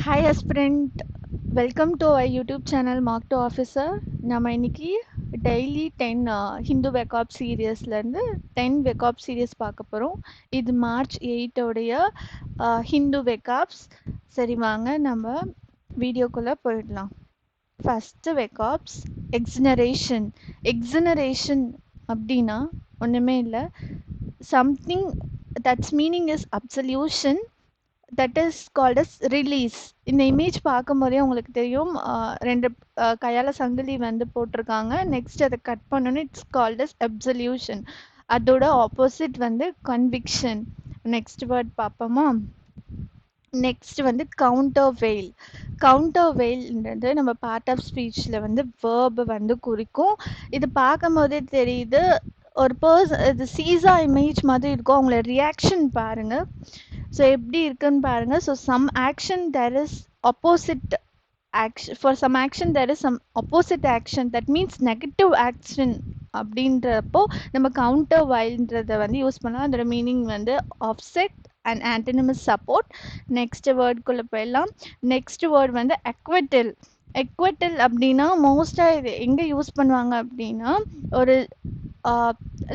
Hi aspirant, welcome to our YouTube channel Mark to Officer. நம்ம இன்னைக்கு daily 10 Hindu வெக்காப் சீரியஸ்லேருந்து 10 வெக்காப் serious பார்க்க போகிறோம். இது மார்ச் 8 உடைய ஹிந்து வெக்காப்ஸ். சரி வாங்க நம்ம வீடியோக்குள்ளே போயிடலாம். ஃபஸ்ட்டு வெக்காப்ஸ் எக்ஸினரேஷன். எக்ஸினரேஷன் அப்படின்னா ஒன்றுமே இல்லை, something that's meaning is absolution, that is called as release. இந்த இமேஜ் பார்க்கும்போதே உங்களுக்கு தெரியும், ரெண்டு கையால் சங்கிலி வந்து போட்டிருக்காங்க. நெக்ஸ்ட் அதை கட் பண்ணணும், இட்ஸ் கால்ட் அஸ் அப்சல்யூஷன். அதோட ஆப்போசிட் வந்து கன்விக்ஷன். நெக்ஸ்ட் வேர்ட் பார்ப்போமா? நெக்ஸ்ட் வந்து கவுண்டர் வெயில். கவுண்டர் வெயில்ன்றது நம்ம பார்ட் ஆஃப் ஸ்பீச்சில் வந்து வேர்பை வந்து குறிக்கும். இது பார்க்கும்போதே தெரியுது, ஒரு இது சீசா இமேஜ் மாதிரி இருக்கும். அவங்களோட ரியாக்ஷன் பாருங்கள். ஸோ எப்படி இருக்குன்னு பாருங்க. So some action there is opposite action, for some action there is some opposite action, that means negative action. அப்படின்றப்போ நம்ம கவுண்டர் வைல்ன்றதை வந்து யூஸ் பண்ணலாம். அதோட மீனிங் வந்து ஆஃப்செட் அண்ட் ஆன்டனிமஸ் சப்போர்ட். நெக்ஸ்ட் வேர்டுக்குள்ளே போயிடலாம். நெக்ஸ்ட் வேர்ட் வந்து எக்வெட்டல். எக்வெட்டல் அப்படின்னா மோஸ்ட்டாக இது எங்கே யூஸ் பண்ணுவாங்க அப்படின்னா, ஒரு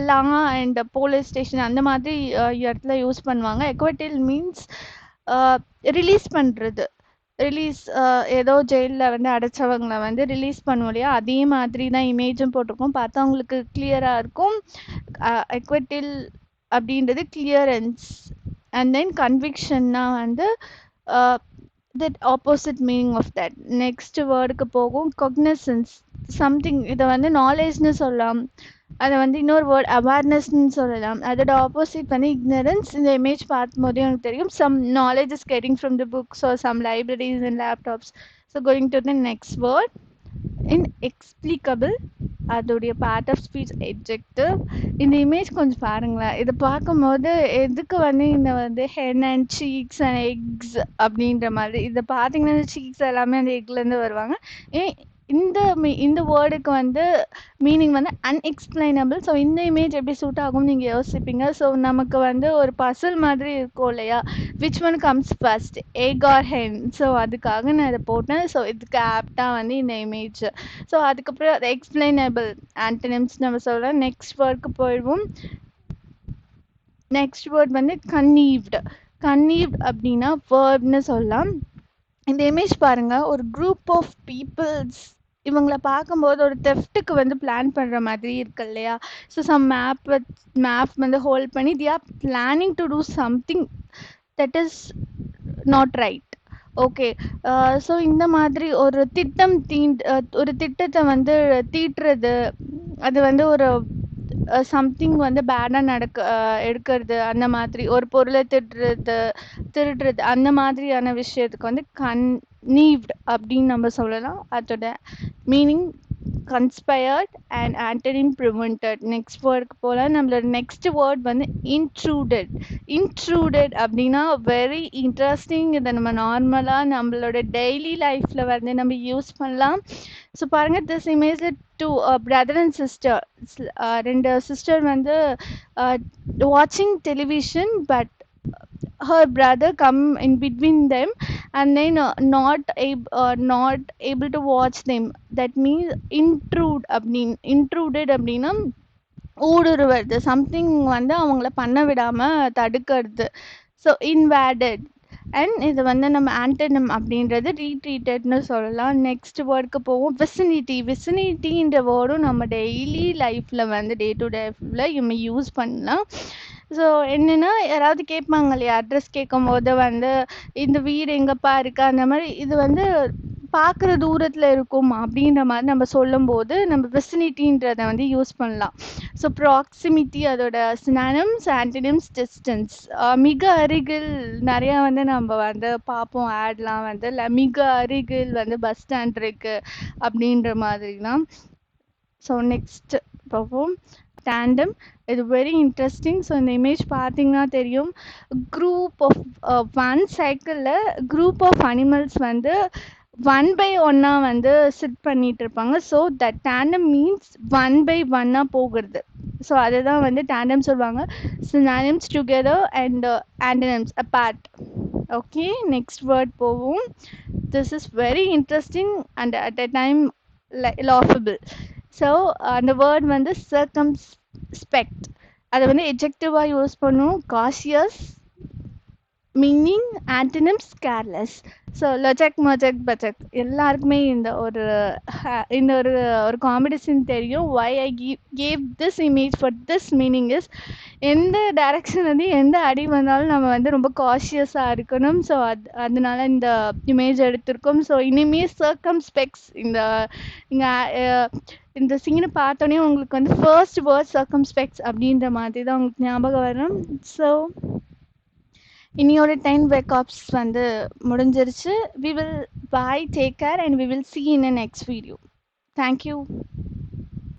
லா அண்ட் போலீஸ் ஸ்டேஷன் அந்த மாதிரி இடத்துல யூஸ் பண்ணுவாங்க. எக்வெட்டல் மீன்ஸ் ரிலீஸ் பண்ணுறது. ரிலீஸ், ஏதோ ஜெயிலில் வந்து அடைச்சவங்களை வந்து ரிலீஸ் பண்ணுவோம் இல்லையா, அதே மாதிரி தான் இமேஜும் போட்டிருக்கோம். பார்த்தா அவங்களுக்கு கிளியராக இருக்கும். எக்வெட்டல் அப்படின்றது கிளியரன்ஸ். அண்ட் தென் கன்விக்ஷன்னா வந்து that opposite meaning of that. Next வேர்டுக்கு போகும் cognizance. சம்திங், இதை வந்து நாலேஜ்னு சொல்லலாம், அதை வந்து இன்னொரு வேர்ட் அவேர்னஸ்ன்னு சொல்லலாம். அதோட ஆப்போசிட் வந்து இக்னரன்ஸ். இந்த இமேஜ் பார்க்கும்போதே எனக்கு தெரியும், some knowledge is getting from the books or some libraries and laptops. So going to the next word inexplicable. அதோடைய பார்ட் ஆஃப் ஸ்பீச் எட்ஜெக்டிவ். இந்த இமேஜ் கொஞ்சம் பாருங்களேன். இதை பார்க்கும்போது எதுக்கு வந்து இந்த வந்து hen and chicks and eggs அப்படின்ற மாதிரி, இதை பார்த்தீங்கன்னா சீக்ஸ் எல்லாமே அந்த எக்லேருந்து வருவாங்க. இந்த வேர்டுக்கு வந்து மீனிங் வந்து அன்எக்ஸ்பிளைனபிள். ஸோ இந்த இமேஜ் எப்படி சூட் ஆகும்னு நீங்கள் யோசிப்பீங்க. ஸோ நமக்கு வந்து ஒரு பசில் மாதிரி இருக்கும் இல்லையா, which one comes first, egg or hen. So அதுக்காக நான் இதை போட்டேன். ஸோ இதுக்கு ஆப்டாக வந்து இந்த இமேஜ். ஸோ அதுக்கப்புறம் அது எக்ஸ்பிளைனபிள் ஆன்டனிம்ஸ் நம்ம சொல்லலாம். நெக்ஸ்ட் வேர்டுக்கு போயிடுவோம். நெக்ஸ்ட் வேர்ட் வந்து கன்னீவ்டு. கன்னீவ்ட் அப்படின்னா வேர்ப்னு சொல்லலாம். இந்த இமேஜ் பாருங்க, ஒரு குரூப் ஆஃப் பீப்புள்ஸ் இவங்களை பார்க்கும்போது ஒரு தெஃப்ட்டுக்கு வந்து பிளான் பண்ணுற மாதிரி இருக்கு இல்லையா. ஸோ சம் மேப் வந்து ஹோல்ட் பண்ணி they are planning to do something that is not right. Okay, so இந்த மாதிரி ஒரு ஒரு திட்டத்தை வந்து தீட்டுறது, அது வந்து ஒரு சம்திங் வந்து பேடாக எடுக்கிறது, அந்த மாதிரி ஒரு பொருளை திருடுறது அந்த மாதிரியான விஷயத்துக்கு வந்து கன்வீவ்ட் அப்படின்னு நம்ம சொல்லலாம். அதோட meaning conspired and antonym prevented. Next வேர்டுக்கு போல. நம்மளோட நெக்ஸ்ட் வேர்ட் வந்து இன்ட்ரூடட். இன்ட்ரூடட் அப்படின்னா வெரி இன்ட்ரெஸ்டிங். இதை நம்ம நார்மலாக நம்மளோட டெய்லி லைஃப்பில் வந்து நம்ம யூஸ் பண்ணலாம். ஸோ பாருங்கள், திஸ் இமேஜில் டூ பிரதர் அண்ட் சிஸ்டர், ரெண்டு சிஸ்டர் வந்து வாட்சிங் television, but her brother come in between them and then not able to watch them. That means intruded அப்படின்னா ஊடுருவது, சம்திங் வந்து அவங்கள பண்ண விடாமல் தடுக்கிறது. So invaded. அண்ட் இது வந்து நம்ம ஆன்டனிம் அப்படின்றது ரீட்ரீட்டட்னு சொல்லலாம். நெக்ஸ்ட் வேர்டுக்கு போவோம். விசினிட்டி. விசினிட்டின்ற வேர்டும் நம்ம டெய்லி லைஃப்பில் வந்து டே டு டேல நம்ம யூஸ் பண்ணலாம். ஸோ என்னென்னா, யாராவது கேட்பாங்க இல்லையா, அட்ரஸ் கேட்கும் போது வந்து இந்த வீடு எங்கப்பா இருக்கா, அந்த மாதிரி இது வந்து பார்க்குற தூரத்தில் இருக்கும் அப்படின்ற மாதிரி நம்ம சொல்லும்போது நம்ம விசினிட்டின்றதை வந்து யூஸ் பண்ணலாம். ஸோ ப்ராக்சிமிட்டி அதோட சினானிம்ஸ், ஆன்டனிம்ஸ் டிஸ்டன்ஸ். மிக அருகில் நிறையா வந்து நம்ம வந்து பார்ப்போம் ஆட்லாம் வந்து மிக அருகில் வந்து பஸ் ஸ்டாண்ட் இருக்குது அப்படின்ற மாதிரிலாம். ஸோ நெக்ஸ்ட் பார்ப்போம். டேண்டம். இது வெரி இன்ட்ரெஸ்டிங். ஸோ இந்த இமேஜ் பார்த்தீங்கன்னா தெரியும், குரூப் ஆஃப் ஒன் சைக்கிளில் குரூப் ஆஃப் அனிமல்ஸ் வந்து 1/1 வந்து சிட் பண்ணிட்டு இருப்பாங்க. ஸோ தட் டேண்டம் மீன்ஸ் 1/1 போகிறது. ஸோ அதை தான் வந்து டேண்டம் சொல்லுவாங்க. Synonyms together and antonyms apart. Okay, next word போவோம். This is very interesting and at a time laughable. So அந்த வேர்ட் வந்து சர்க்கம்ஸ்பெக்ட். அதை வந்து எஜெக்டிவாக யூஸ் பண்ணுவோம். Cautious meaning antonyms careless. So லொஜக் மொஜக் பஜக் எல்லாருக்குமே இந்த ஒரு காம்படிஷன் தெரியும். Why I gave this image for this meaning is, எந்த டைரக்ஷன் வந்து எந்த அடி வந்தாலும் நம்ம வந்து ரொம்ப காஷியஸாக இருக்கணும். ஸோ அதனால இந்த இமேஜ் எடுத்திருக்கோம். ஸோ இனிமேல் சர்க்கம்ஸ்பெக்ட்ஸ் இந்த சீனை பார்த்தோன்னே உங்களுக்கு வந்து ஃபர்ஸ்ட் வேர்ட் சர்க்கம்ஸ்பெக்ட்ஸ் அப்படின்ற மாதிரி தான் உங்களுக்கு ஞாபகம் வரும். ஸோ இனியோட 10 backups வந்து முடிஞ்சிருச்சு. We will bye, take care and we will see in the next video. Thank you.